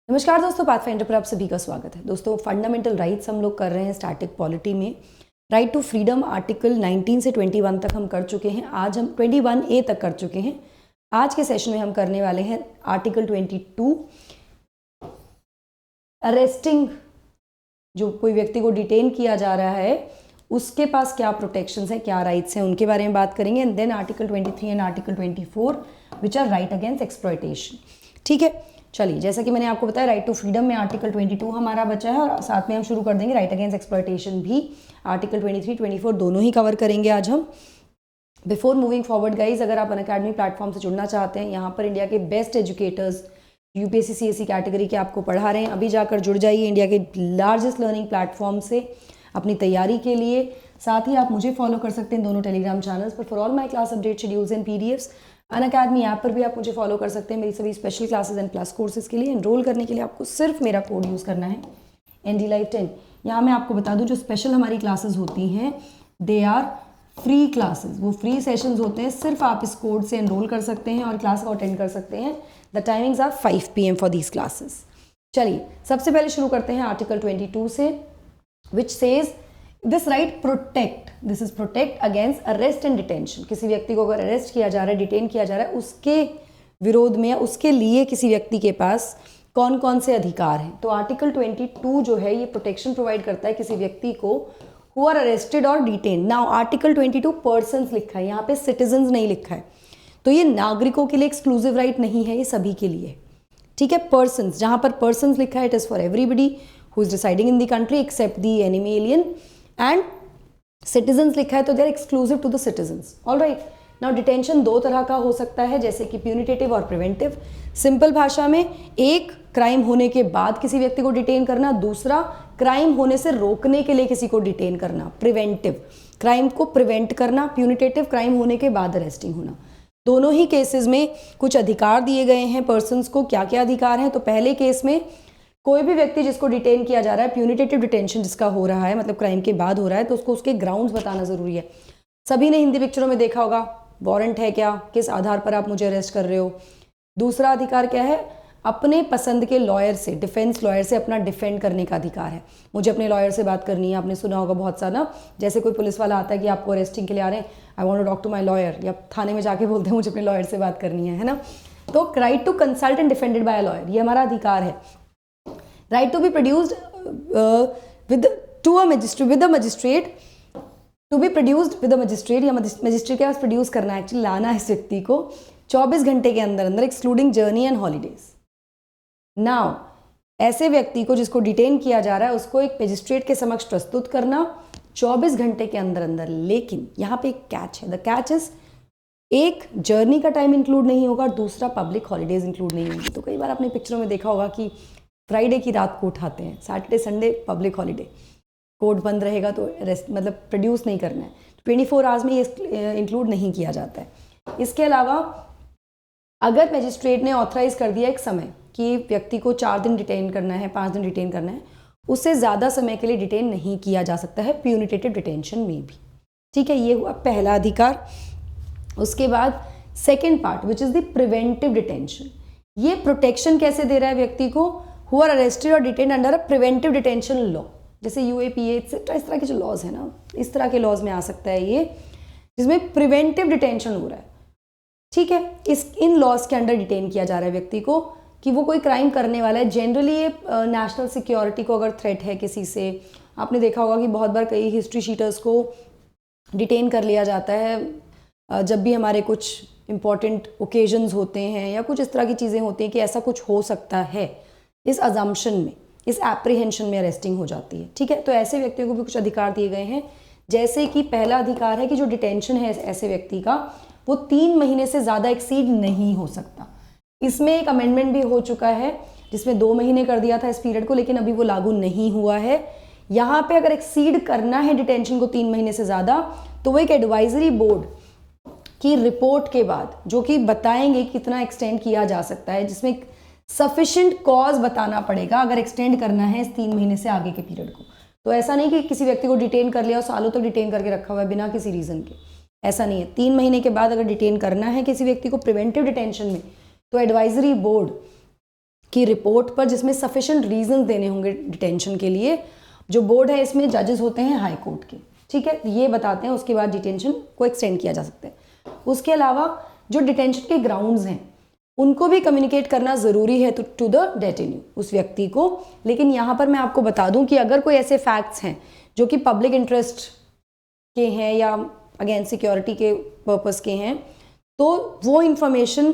नमस्कार दोस्तों, पाथफाइंडर पर आप सभी का स्वागत है। दोस्तों, फंडामेंटल राइट्स हम लोग कर रहे हैं स्टैटिक पॉलिटी में। राइट टू फ्रीडम आर्टिकल 19 से 21 तक हम कर चुके हैं। आज हम 21A तक कर चुके हैं। आज के सेशन में हम करने वाले हैं आर्टिकल 22, अरेस्टिंग। जो कोई व्यक्ति को डिटेन किया जा रहा है उसके पास क्या प्रोटेक्शंस हैं, क्या राइट्स हैं, उनके बारे में बात करेंगे। And then article 23 and article 24 which are right against exploitation. ठीक है, चलिए, जैसा कि मैंने आपको बताया, राइट टू फ्रीडम में आर्टिकल 22 हमारा बचा है और साथ में हम शुरू कर देंगे राइट अगेंस्ट एक्सप्लॉयटेशन भी। आर्टिकल 23, 24 दोनों ही कवर करेंगे आज हम। बिफोर मूविंग फॉरवर्ड गाइज, अगर आप अनअकैडमी प्लेटफॉर्म से जुड़ना चाहते हैं, यहाँ पर इंडिया के best educators UPSC CSC category के आपको पढ़ा रहे हैं। अभी जाकर जुड़ जाइए इंडिया के लार्जेस्ट लर्निंग प्लेटफॉर्म से अपनी तैयारी के लिए। साथ ही आप मुझे फॉलो कर सकते हैं दोनों टेलीग्राम चैनल्स पर for all my class update schedules and PDFs. Unacademy app पर भी आप मुझे फॉलो कर सकते हैं मेरी सभी special classes and plus courses के लिए। एनरोल करने के लिए आपको सिर्फ मेरा कोड यूज़ करना है NDLive10। यहाँ मैं आपको बता दूँ, जो स्पेशल हमारी क्लासेस होती हैं दे आर फ्री क्लासेस, वो फ्री सेशंस होते हैं। सिर्फ आप इस कोड से एनरोल कर सकते हैं और क्लास को अटेंड कर सकते हैं। The timings are 5 PM for these classes. चलिए, सबसे पहले शुरू करते हैं आर्टिकल 22 से, which says this right protect, this is protect against arrest and detention. किसी व्यक्ति को अगर अरेस्ट किया जा रहा है, डिटेन किया जा रहा है, उसके विरोध में या उसके लिए किसी व्यक्ति के पास कौन कौन से अधिकार हैं। तो आर्टिकल 22 जो है ये प्रोटेक्शन प्रोवाइड करता है किसी व्यक्ति को हु आर अरेस्टेड और डिटेन। नाउ आर्टिकल 22 पर्सन्स लिखा है, यहाँ पे सिटीजन्स नहीं लिखा है, तो ये नागरिकों के लिए एक्सक्लूसिव राइट नहीं है, ये सभी के लिए। ठीक है, पर्सन्स, जहाँ पर पर्सन्स लिखा है it is for everybody who is residing in the country except the enemy alien. And citizens लिखा है तो they are exclusive to the citizens. All right, now detention दो तरह का हो सकता है, जैसे कि प्यूनिटेटिव और प्रिवेंटिव। सिंपल भाषा में, एक क्राइम होने के बाद किसी व्यक्ति को डिटेन करना, दूसरा क्राइम होने से रोकने के लिए किसी को डिटेन करना, प्रिवेंटिव, क्राइम को प्रिवेंट करना। प्यूनिटेटिव, क्राइम होने के बाद अरेस्टिंग होना। दोनों ही केसेस में कुछ अधिकार दिए गए हैं पर्सन्स को। क्या क्या अधिकार हैं? तो पहले केस में कोई भी व्यक्ति जिसको डिटेन किया जा रहा है, प्यूनिटेटिव डिटेंशन जिसका हो रहा है, मतलब क्राइम के बाद हो रहा है, तो उसको उसके ग्राउंड्स बताना जरूरी है। सभी ने हिंदी पिक्चरों में देखा होगा, वारंट है क्या, किस आधार पर आप मुझे अरेस्ट कर रहे हो। दूसरा अधिकार क्या है? अपने पसंद के लॉयर से, डिफेंस लॉयर से अपना डिफेंड करने का अधिकार है। मुझे अपने लॉयर से बात करनी है। आपने सुना होगा बहुत सा ना, जैसे कोई पुलिस वाला आता है कि आपको अरेस्टिंग के लिए आ रहे हैं, I want to talk to my lawyer, या थाने में जाके बोलते हैं मुझे अपने लॉयर से बात करनी है ना। तो right to consult and defended by a lawyer, ये हमारा अधिकार है। Right to be produced with a magistrate, to be produced with a magistrate, या मजिस्ट्रेट के पास प्रोड्यूस करना है, एक्चुअली लाना है इस व्यक्ति को 24 घंटे के अंदर अंदर, excluding journey and holidays. Now ऐसे व्यक्ति को जिसको डिटेन किया जा रहा है उसको एक मजिस्ट्रेट के समक्ष प्रस्तुत करना 24 घंटे के अंदर अंदर। लेकिन यहाँ पे एक कैच है। द कैच इज, एक जर्नी का टाइम इंक्लूड नहीं होगा और दूसरा पब्लिक हॉलीडेज इंक्लूड नहीं होंगी। तो कई बार आपने पिक्चरों में देखा होगा कि फ्राइडे की रात को उठाते हैं, Saturday Sunday public holiday, court बंद रहेगा तो रेस्ट, मतलब प्रोड्यूस नहीं करना है। 24 आवर्स में ये इंक्लूड नहीं किया जाता है। इसके अलावा अगर मजिस्ट्रेट ने ऑथराइज कर दिया एक समय कि व्यक्ति को 4 दिन डिटेन करना है, 5 दिन डिटेन करना है, उससे ज़्यादा समय के लिए डिटेन नहीं किया जा सकता है प्यूनिटेटिव डिटेंशन में भी। ठीक है, ये हुआ पहला अधिकार। उसके बाद second part which is the preventive detention. ये प्रोटेक्शन कैसे दे रहा है व्यक्ति को हु आर अरेस्टेड और detain under a preventive detention law, जैसे UAPA एक्सेट्रा, इस तरह के जो लॉज है ना, इस तरह के लॉज में आ सकता है ये, जिसमें प्रिवेंटिव डिटेंशन हो रहा है। ठीक है, इन लॉज के अंडर डिटेन किया जा रहा है व्यक्ति को कि वो कोई क्राइम करने वाला है। जनरली ये नेशनल सिक्योरिटी को अगर थ्रेट है किसी से, आपने देखा होगा कि बहुत बार कई हिस्ट्री शीटर्स को डिटेन कर लिया जाता है जब भी हमारे कुछ इंपॉर्टेंट ओकेजन्स होते हैं या कुछ इस तरह की चीज़ें होती हैं कि ऐसा कुछ हो सकता है, इस अजम्पशन में, इस एप्रीहेंशन में अरेस्टिंग हो जाती है। ठीक है, तो ऐसे व्यक्तियों को भी कुछ अधिकार दिए गए हैं, जैसे कि पहला अधिकार है कि जो डिटेंशन है ऐसे व्यक्ति का वो 3 महीने से ज़्यादा एक्सीड नहीं हो सकता। इसमें एक अमेंडमेंट भी हो चुका है जिसमें 2 महीने कर दिया था इस पीरियड को, लेकिन अभी वो लागू नहीं हुआ है। यहाँ पे अगर एक्सीड करना है डिटेंशन को 3 महीने से ज़्यादा, तो वो एक एडवाइजरी बोर्ड की रिपोर्ट के बाद, जो कि बताएंगे कितना एक्सटेंड किया जा सकता है, जिसमें सफिशिएंट कॉज बताना पड़ेगा अगर एक्सटेंड करना है इस 3 महीने से आगे के पीरियड को। तो ऐसा नहीं कि किसी व्यक्ति को डिटेन कर लिया और सालों तक डिटेन करके रखा हुआ है बिना किसी रीज़न के, ऐसा नहीं है। 3 महीने के बाद अगर डिटेन करना है किसी व्यक्ति को प्रिवेंटिव डिटेंशन में, तो एडवाइजरी बोर्ड की रिपोर्ट पर, जिसमें सफिशिएंट रीजन देने होंगे डिटेंशन के लिए। जो बोर्ड है इसमें जजेस होते हैं हाई कोर्ट के, ठीक है, ये बताते हैं, उसके बाद डिटेंशन को एक्सटेंड किया जा सकता है। उसके अलावा जो डिटेंशन के ग्राउंड्स हैं उनको भी कम्युनिकेट करना ज़रूरी है टू द डेटेन्यू, उस व्यक्ति को। लेकिन यहाँ पर मैं आपको बता दूँ कि अगर कोई ऐसे फैक्ट्स हैं जो कि पब्लिक इंटरेस्ट के हैं या अगेंस्ट सिक्योरिटी के पर्पस के हैं, तो वो इंफॉर्मेशन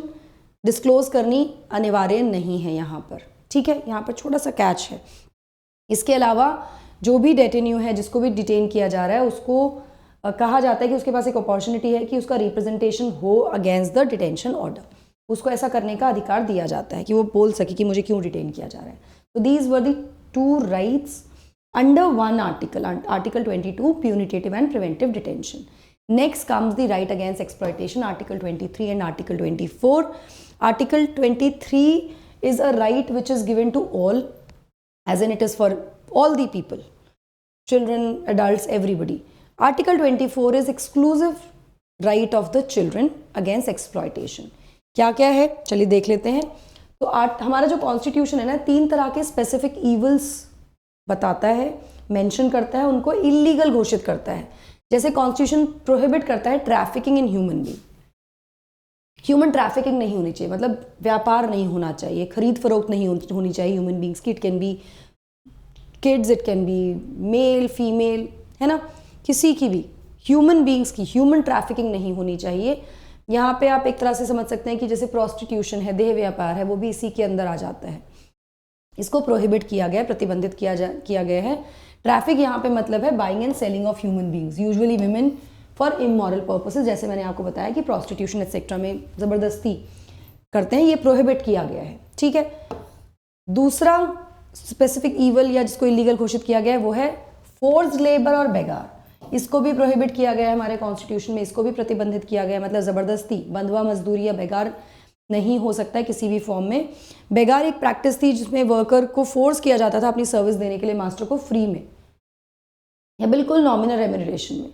डिस्क्लोज करनी अनिवार्य नहीं है यहाँ पर, ठीक है। यहाँ पर छोटा सा कैच है। इसके अलावा जो भी डेटेन्यू है, जिसको भी डिटेन किया जा रहा है, उसको कहा जाता है कि उसके पास एक अपॉर्चुनिटी है कि उसका रिप्रेजेंटेशन हो अगेंस्ट द डिटेंशन ऑर्डर। उसको ऐसा करने का अधिकार दिया जाता है कि वो बोल सके कि मुझे क्यों डिटेन किया जा रहा है। तो these were the 2 rights under one article, Article 22, punitive and preventive detention. Next comes the right against exploitation, Article 23 and Article 24. Article 23 is a right which is given to all, as in it is for all the people, children, adults, everybody. Article 24 is exclusive right of the children against exploitation. क्या क्या है चलिए देख लेते हैं। तो हमारा जो कॉन्स्टिट्यूशन है ना, 3 तरह के स्पेसिफिक ईवल्स बताता है, मेंशन करता है, उनको इलीगल घोषित करता है। जैसे कॉन्स्टिट्यूशन प्रोहिबिट करता है trafficking in human being, human trafficking नहीं होनी चाहिए, मतलब व्यापार नहीं होना चाहिए, खरीद फरोख्त नहीं होनी चाहिए ह्यूमन बीइंग्स की। It can be kids, it can be male female, है ना, किसी की भी ह्यूमन बीइंग्स की ह्यूमन ट्रैफिकिंग नहीं होनी चाहिए। यहाँ पे आप एक तरह से समझ सकते हैं कि जैसे प्रोस्टिट्यूशन है, देह व्यापार है, वो भी इसी के अंदर आ जाता है। इसको प्रोहिबिट किया गया, प्रतिबंधित किया गया है। ट्रैफिक यहाँ पे मतलब है buying and selling of human beings, usually women for immoral purposes. जैसे मैंने आपको बताया कि प्रोस्टिट्यूशन एक्सेट्रा में ज़बरदस्ती करते हैं, ये प्रोहिबिट किया गया है, ठीक है। दूसरा स्पेसिफिक ईवल या जिसको इलीगल घोषित किया गया है वो है फोर्स्ड लेबर और बेगार। इसको भी प्रोहिबिट किया गया है हमारे कॉन्स्टिट्यूशन में, इसको भी प्रतिबंधित किया गया है। मतलब ज़बरदस्ती, बंधुआ मजदूरी या बेगार नहीं हो सकता है किसी भी फॉर्म में। बेगार एक प्रैक्टिस थी जिसमें वर्कर को फोर्स किया जाता था अपनी सर्विस देने के लिए मास्टर को फ्री में या बिल्कुल नॉमिनल रेम्यूनरेशन में,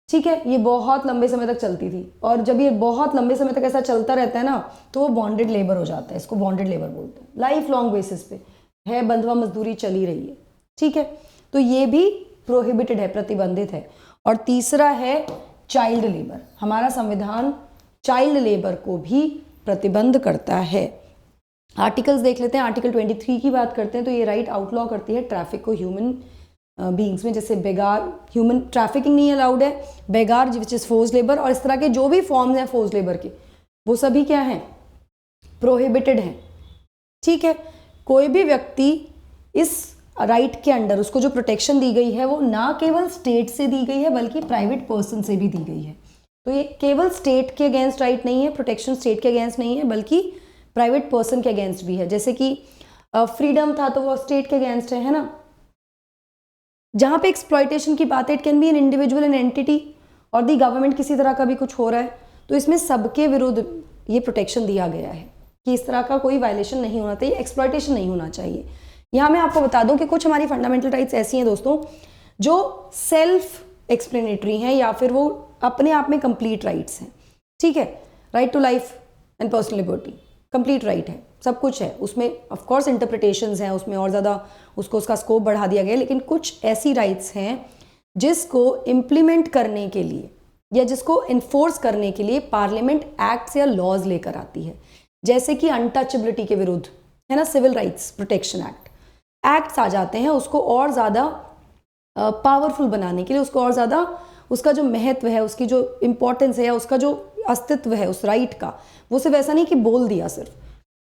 ठीक है। ये बहुत लंबे समय तक चलती थी, और जब ये बहुत लंबे समय तक ऐसा चलता रहता है ना, तो वो बॉन्डेड लेबर हो जाता है। इसको बॉन्डेड लेबर बोलते हैं। लाइफ लॉन्ग बेसिस पे है, बंधुआ मजदूरी चली रही है, ठीक है। तो ये भी प्रोहिबिटेड है, प्रतिबंधित है। और तीसरा है चाइल्ड लेबर। हमारा संविधान चाइल्ड लेबर को भी प्रतिबंध करता है। आर्टिकल्स देख लेते हैं। आर्टिकल 23 की बात करते हैं तो ये राइट आउटलॉ करती है ट्रैफिक को ह्यूमन बीइंग्स में। जैसे बेगार, ह्यूमन ट्रैफिकिंग नहीं अलाउड है, बेगार विच इज फोर्स लेबर, और इस तरह के जो भी फॉर्म्स हैं फोर्स लेबर के, वो सभी क्या हैं, प्रोहिबिटेड हैं, ठीक है। कोई भी व्यक्ति इस राइट के अंडर, उसको जो प्रोटेक्शन दी गई है वो ना केवल स्टेट से दी गई है बल्कि प्राइवेट पर्सन से भी दी गई है। तो ये केवल स्टेट के अगेंस्ट राइट नहीं है, प्रोटेक्शन स्टेट के अगेंस्ट नहीं है बल्कि प्राइवेट पर्सन के अगेंस्ट भी है। जैसे कि फ्रीडम था तो वो स्टेट के अगेंस्ट है ना। जहाँ पे एक्सप्लॉयटेशन की बात है, it can be an individual an entity और दी गवर्नमेंट, किसी तरह का भी कुछ हो रहा है, तो इसमें सबके विरुद्ध ये प्रोटेक्शन दिया गया है कि इस तरह का कोई वायलेशन नहीं होना चाहिए, एक्सप्लॉयटेशन नहीं होना चाहिए। यहाँ मैं आपको बता दूं कि कुछ हमारी फंडामेंटल राइट्स ऐसी हैं दोस्तों जो सेल्फ एक्सप्लेनेटरी हैं या फिर वो अपने आप में कंप्लीट राइट्स हैं, ठीक है। Right to life and personal liberty complete right है, सब कुछ है उसमें। ऑफ कोर्स इंटरप्रिटेशंस हैं उसमें और ज़्यादा उसका स्कोप बढ़ा दिया गया, लेकिन कुछ ऐसी राइट्स हैं जिसको इम्प्लीमेंट करने के लिए या जिसको इन्फोर्स करने के लिए पार्लियामेंट एक्ट्स या लॉज लेकर आती है। जैसे कि अनटचेबिलिटी के विरुद्ध है ना, सिविल राइट्स प्रोटेक्शन एक्ट्स आ जाते हैं उसको और ज़्यादा पावरफुल बनाने के लिए, उसको और ज़्यादा उसका जो महत्व है, उसकी जो इम्पोर्टेंस है या उसका जो अस्तित्व है उस राइट का, वो सिर्फ ऐसा नहीं कि बोल दिया सिर्फ।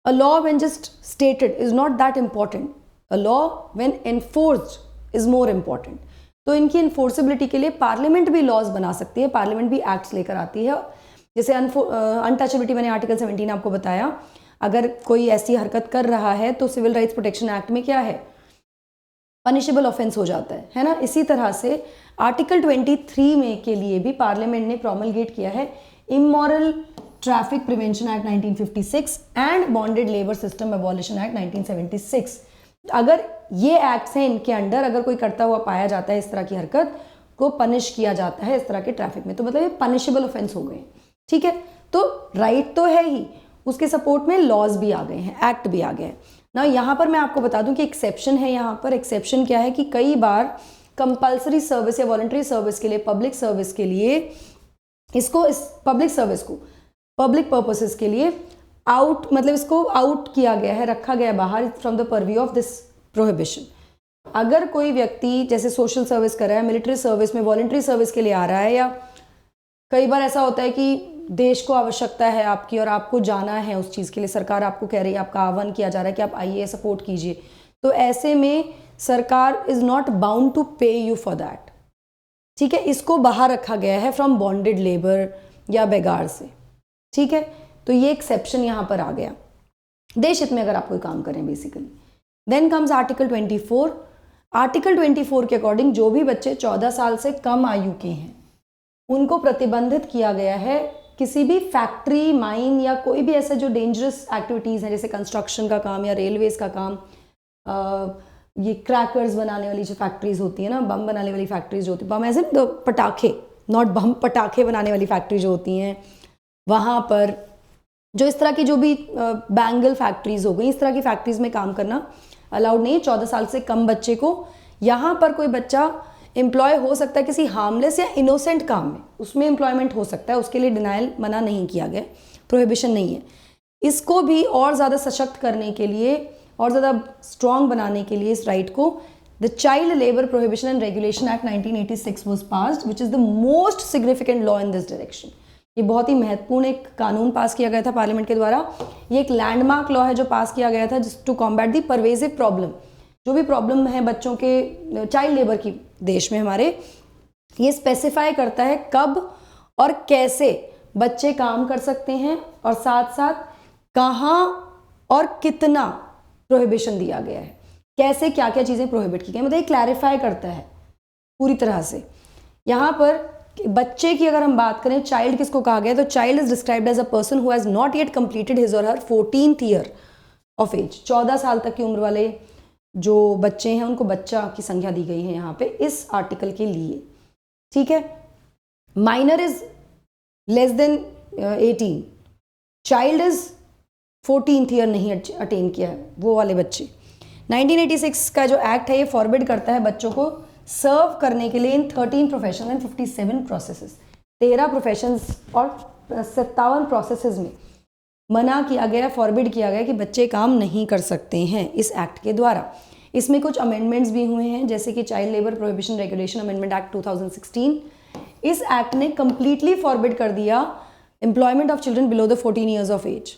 A law when just stated is not that important, a law when enforced is more important. तो इनकी इन्फोर्सेबिलिटी के लिए पार्लियामेंट भी लॉज बना सकती है, पार्लियामेंट भी एक्ट्स लेकर आती है। जैसे अनटचेबिलिटी, मैंने आर्टिकल 17 आपको बताया, अगर कोई ऐसी हरकत कर रहा है तो सिविल राइट्स प्रोटेक्शन एक्ट में क्या है, पनिशेबल ऑफेंस हो जाता है ना। इसी तरह से आर्टिकल 23 में के लिए भी पार्लियामेंट ने प्रोमलगेट किया है immoral traffic prevention act 1956 and bonded labour system abolition act 1976। अगर ये एक्ट्स हैं, इनके अंडर अगर कोई करता हुआ पाया जाता है इस तरह की हरकत को पनिश किया जाता है इस तरह के ट्रैफिक में, तो मतलब ये पनिशेबल ऑफेंस हो गए, ठीक है। तो राइट तो है ही, उसके सपोर्ट में लॉज भी आ गए हैं, एक्ट भी आ गए हैं ना। यहाँ पर मैं आपको बता दूं कि एक्सेप्शन है। यहाँ पर एक्सेप्शन क्या है कि कई बार कंपल्सरी सर्विस या वॉलंटरी सर्विस के लिए, पब्लिक सर्विस के लिए, इसको इस पब्लिक सर्विस को पब्लिक पर्पसेस के लिए आउट, मतलब इसको आउट किया गया है, रखा गया है बाहर from the purview of this prohibition. अगर कोई व्यक्ति जैसे सोशल सर्विस कर रहा है, मिलिट्री सर्विस में वॉलंटरी सर्विस के लिए आ रहा है, या कई बार ऐसा होता है कि देश को आवश्यकता है आपकी और आपको जाना है उस चीज़ के लिए, सरकार आपको कह रही है, आपका आह्वान किया जा रहा है कि आप आइए सपोर्ट कीजिए, तो ऐसे में सरकार इज़ नॉट बाउंड टू पे यू फॉर दैट। ठीक है, इसको बाहर रखा गया है फ्रॉम बॉन्डेड लेबर या बेगार से। ठीक है, तो ये एक्सेप्शन यहाँ पर आ गया देश हित में अगर आप कोई काम करें basically. Then comes article 24। Article 24 के अकॉर्डिंग जो भी बच्चे 14 साल से कम आयु के हैं उनको प्रतिबंधित किया गया है किसी भी फैक्ट्री, माइन या कोई भी ऐसा जो डेंजरस एक्टिविटीज़ हैं, जैसे कंस्ट्रक्शन का काम या रेलवेज का काम, ये क्रैकर्स बनाने वाली जो फैक्ट्रीज होती है ना, बम बनाने वाली फैक्ट्रीज जो होती है, बम ऐसे पटाखे, नॉट बम, पटाखे बनाने वाली फैक्ट्री जो होती हैं, वहाँ पर जो इस तरह की जो भी बैंगल फैक्ट्रीज हो गई, इस तरह की फैक्ट्रीज में काम करना अलाउड नहीं है 14 साल से कम बच्चे को। यहाँ पर कोई बच्चा एम्प्लॉय हो सकता है किसी हार्मलेस या इनोसेंट काम में, उसमें एम्प्लॉयमेंट हो सकता है, उसके लिए डिनाइल मना नहीं किया गया, प्रोहिबिशन नहीं है। इसको भी और ज़्यादा सशक्त करने के लिए और ज़्यादा स्ट्रॉन्ग बनाने के लिए इस राइट को the child labour prohibition and regulation act 1986 was passed, which is the most significant law in this direction. ये बहुत ही महत्वपूर्ण एक कानून पास किया गया था पार्लियामेंट के द्वारा। ये एक लैंडमार्क लॉ है जो पास किया गया था to combat the pervasive problem, जो भी प्रॉब्लम है बच्चों के चाइल्ड लेबर की देश में हमारे, ये स्पेसिफाई करता है कब और कैसे बच्चे काम कर सकते हैं और साथ साथ कहाँ और कितना प्रोहिबिशन दिया गया है, कैसे क्या क्या चीज़ें प्रोहिबिट की गई, मतलब ये क्लैरिफाई करता है पूरी तरह से। यहाँ पर बच्चे की अगर हम बात करें, चाइल्ड किसको कहा गया है, तो child is described as a person who has not yet completed his or her 14th year of as. 14 साल तक की उम्र वाले जो बच्चे हैं उनको बच्चा की संज्ञा दी गई है यहाँ पे इस आर्टिकल के लिए। ठीक है, minor is less than 18, child is 14th year नहीं अटेन किया है वो वाले बच्चे। 1986 का जो एक्ट है ये फॉरबिड करता है बच्चों को सर्व करने के लिए इन 13 प्रोफेशन एंड 57 प्रोसेसेस, 13 प्रोफेशंस और 57 प्रोसेसेस में मना किया गया, फॉरबिड किया गया कि बच्चे काम नहीं कर सकते हैं इस एक्ट के द्वारा। इसमें कुछ अमेंडमेंट्स भी हुए हैं, जैसे कि child labour prohibition regulation amendment act 2016। इस एक्ट ने कंप्लीटली फॉरबिड कर दिया employment of children below the 14 years of age.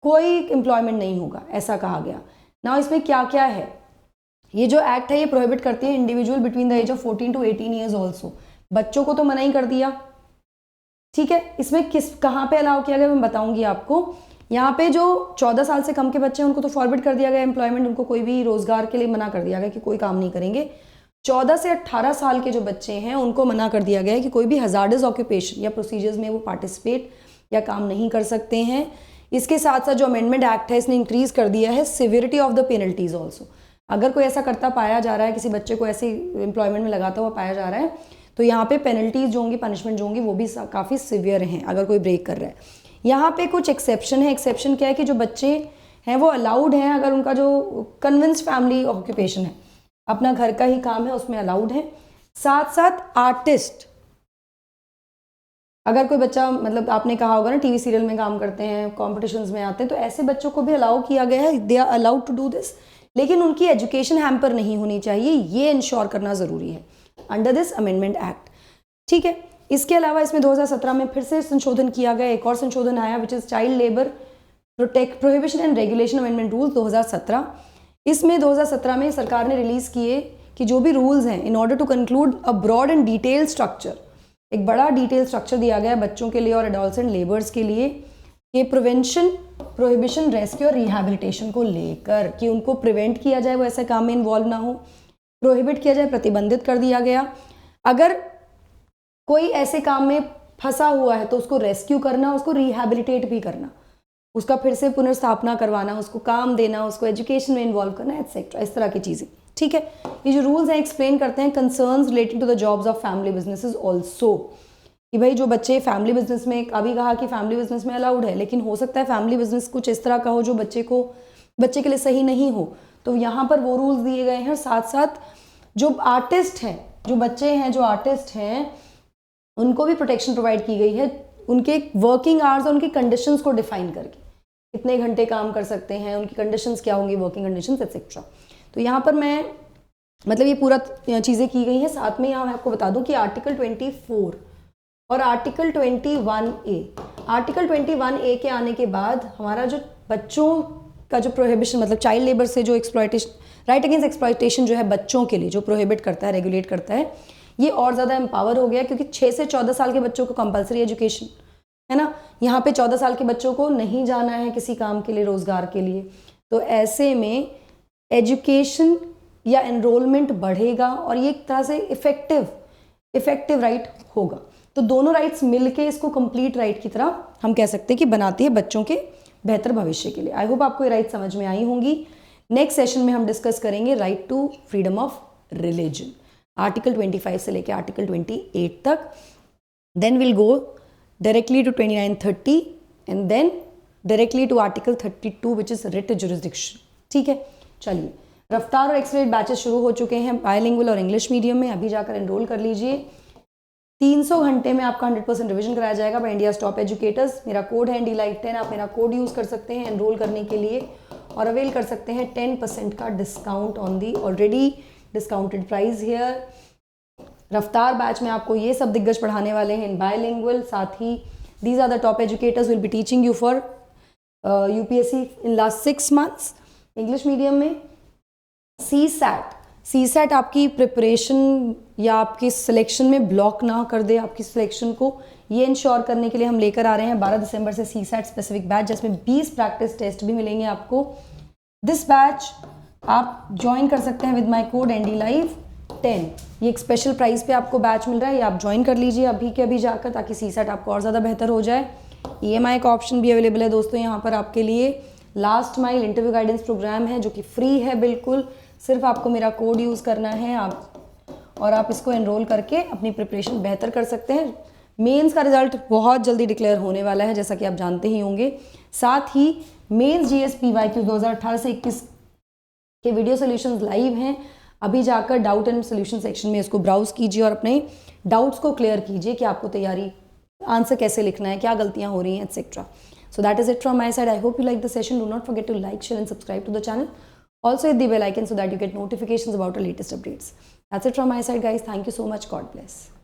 कोई एम्प्लॉयमेंट नहीं होगा, ऐसा कहा गया ना। इसमें क्या क्या है, ये जो एक्ट है ये प्रोहिबिट करती है individual between the age of 14 to 18 years also. बच्चों को तो मना ही कर दिया। ठीक है, इसमें कहाँ पे अलाउ किया गया मैं बताऊंगी आपको। यहाँ पे जो 14 साल से कम के बच्चे हैं उनको तो फॉरवर्ड कर दिया गया एम्प्लॉयमेंट, उनको कोई भी रोजगार के लिए मना कर दिया गया कि कोई काम नहीं करेंगे। 14 से 18 साल के जो बच्चे हैं उनको मना कर दिया गया है कि कोई भी हजार्डस ऑक्यूपेशन या प्रोसीजर्स में वो पार्टिसिपेट या काम नहीं कर सकते हैं। इसके साथ साथ जो अमेंडमेंट एक्ट है इसने इंक्रीज कर दिया है severity of the penalties also. अगर कोई ऐसा करता पाया जा रहा है, किसी बच्चे को ऐसे एम्प्लॉयमेंट में लगाता हुआ पाया जा रहा है, तो यहाँ पे पेनल्टीज जो होंगी, पनिशमेंट जो होंगी वो भी काफ़ी सिवियर हैं अगर कोई ब्रेक कर रहा है। यहाँ पे कुछ एक्सेप्शन है। एक्सेप्शन क्या है कि जो बच्चे हैं वो अलाउड हैं अगर उनका जो कन्विंस्ड फैमिली ऑक्यूपेशन है, अपना घर का ही काम है, उसमें अलाउड है। साथ साथ आर्टिस्ट, अगर कोई बच्चा, मतलब आपने कहा होगा ना टीवी सीरियल में काम करते हैं, कॉम्पिटिशन्स में आते हैं, तो ऐसे बच्चों को भी अलाउ किया गया है, they are allowed to do this. लेकिन उनकी एजुकेशन हैम्पर नहीं होनी चाहिए, ये इंश्योर करना ज़रूरी है अंडर दिस अमेंडमेंट एक्ट। ठीक है, इसके अलावा इसमें 2017 में फिर से संशोधन किया गया, एक और संशोधन आया which is child labour prohibition and regulation amendment rule 2017। इसमें 2017 में सरकार ने रिलीज़ किए कि जो भी रूल्स हैं, in order to conclude a broad and detail structure, एक बड़ा डिटेल स्ट्रक्चर दिया गया है बच्चों के लिए और एडोलसेंट लेबर्स के लिए, कि प्रिवेंशन, प्रोहिबिशन, रेस्क्यू और रिहैबिलिटेशन को लेकर, कि उनको प्रिवेंट किया जाए, वो ऐसे काम में इन्वॉल्व ना हो, प्रोहिबिट किया जाए, प्रतिबंधित कर दिया गया। अगर कोई ऐसे काम में फंसा हुआ है तो उसको रेस्क्यू करना, उसको रिहैबिलिटेट भी करना, उसका फिर से पुनर्स्थापना करवाना, उसको काम देना, उसको एजुकेशन में इन्वॉल्व करना, एटसेट्रा, इस तरह की चीज़ें। ठीक है, ये जो रूल्स हैं एक्सप्लेन करते हैं concerns related to the jobs of family businesses also. कि भाई जो बच्चे फैमिली बिजनेस में, अभी कहा कि फैमिली बिजनेस में अलाउड है, लेकिन हो सकता है फैमिली बिजनेस कुछ इस तरह का हो जो बच्चे के लिए सही नहीं हो, तो यहाँ पर वो रूल्स दिए गए हैं। साथ साथ जो आर्टिस्ट हैं, जो बच्चे हैं, जो आर्टिस्ट हैं, उनको भी प्रोटेक्शन प्रोवाइड की गई है, उनके वर्किंग आवर्स और उनकी कंडीशंस को डिफाइन करके, कितने घंटे काम कर सकते हैं, उनकी कंडीशंस क्या होंगी, वर्किंग कंडीशंस एक्सेट्रा। तो यहाँ पर मैं मतलब ये पूरा चीज़ें की गई हैं। साथ में यहाँ मैं आपको बता दूं कि आर्टिकल 24 और आर्टिकल 21A के आने के बाद हमारा जो बच्चों का जो प्रोहिबिशन, मतलब चाइल्ड लेबर से जो एक्सप्लॉयटेशन, राइट अगेंस्ट एक्सप्लॉयटेशन जो है बच्चों के लिए जो प्रोहिबिट करता है, रेगुलेट करता है, ये और ज़्यादा एम्पावर हो गया, क्योंकि 6 से 14 साल के बच्चों को कंपलसरी एजुकेशन है ना। यहाँ पे 14 साल के बच्चों को नहीं जाना है किसी काम के लिए, रोज़गार के लिए, तो ऐसे में एजुकेशन या एनरोलमेंट बढ़ेगा और ये एक तरह से इफेक्टिव राइट होगा। तो दोनों राइट्स मिलके इसको कंप्लीट राइट की तरह हम कह सकते हैं कि बनाती है बच्चों के बेहतर भविष्य के लिए। आई होप आपको ये राइट समझ में आई होंगी। नेक्स्ट सेशन में हम डिस्कस करेंगे right to freedom of religion, article 25 से लेकर आर्टिकल 28 तक। Then will go directly to 29-30 and then directly to article 32 which is writ jurisdiction. ठीक है, चलिए। रफ्तार और एक्सलेट बैचेस शुरू हो चुके हैं बायलिंगुअल और इंग्लिश मीडियम में, अभी जाकर एनरोल कर लीजिए। 300 घंटे में आपका 100% रिवीजन कराया जाएगा बाय इंडिया टॉप एजुकेटर्स। मेरा कोड है NDLive10, आप मेरा कोड यूज़ कर सकते हैं एनरोल करने के लिए और अवेल कर सकते हैं 10% का discount on the already discounted price here. रफ्तार बैच में आपको ये सब दिग्गज पढ़ाने वाले हैं इन बायलिंगुअल, साथ ही these are the top educators will be teaching you for UPSC in last 6 months. English medium में CSAT आपकी प्रिपरेशन या आपकी सिलेक्शन में ब्लॉक ना कर दे आपकी सिलेक्शन को, ये इंश्योर करने के लिए हम लेकर आ रहे हैं 12 दिसंबर से CSAT स्पेसिफिक बैच, जिसमें 20 प्रैक्टिस टेस्ट भी मिलेंगे आपको। दिस बैच आप ज्वाइन कर सकते हैं विद माय कोड NDLive10। ये एक स्पेशल प्राइस पे आपको बैच मिल रहा है, ये आप ज्वाइन कर लीजिए अभी के अभी जाकर, ताकि CSAT आपको और ज़्यादा बेहतर हो जाए। EMI का ऑप्शन भी अवेलेबल है दोस्तों यहाँ पर आपके लिए। Last mile interview guidance programme है जो कि फ्री है बिल्कुल, सिर्फ आपको मेरा कोड यूज़ करना है और आप इसको एनरोल करके अपनी प्रिपरेशन बेहतर कर सकते हैं। मेंस का रिजल्ट बहुत जल्दी डिक्लेयर होने वाला है, जैसा कि आप जानते ही होंगे। साथ ही मेंस GS PYQ 2018 से 21 के वीडियो सॉल्यूशंस लाइव हैं, अभी जाकर डाउट एंड सोल्यूशन सेक्शन में इसको ब्राउज कीजिए और अपने डाउट्स को क्लियर कीजिए कि आपको तैयारी आंसर कैसे लिखना है, क्या गलतियाँ हो रही हैं, etcetera. So that is it from my side. I hope you like the session. Do not forget to like, share and subscribe to the channel. Also hit the bell icon so that you get notifications about our latest updates. That's it from my side guys. Thank you so much. God bless.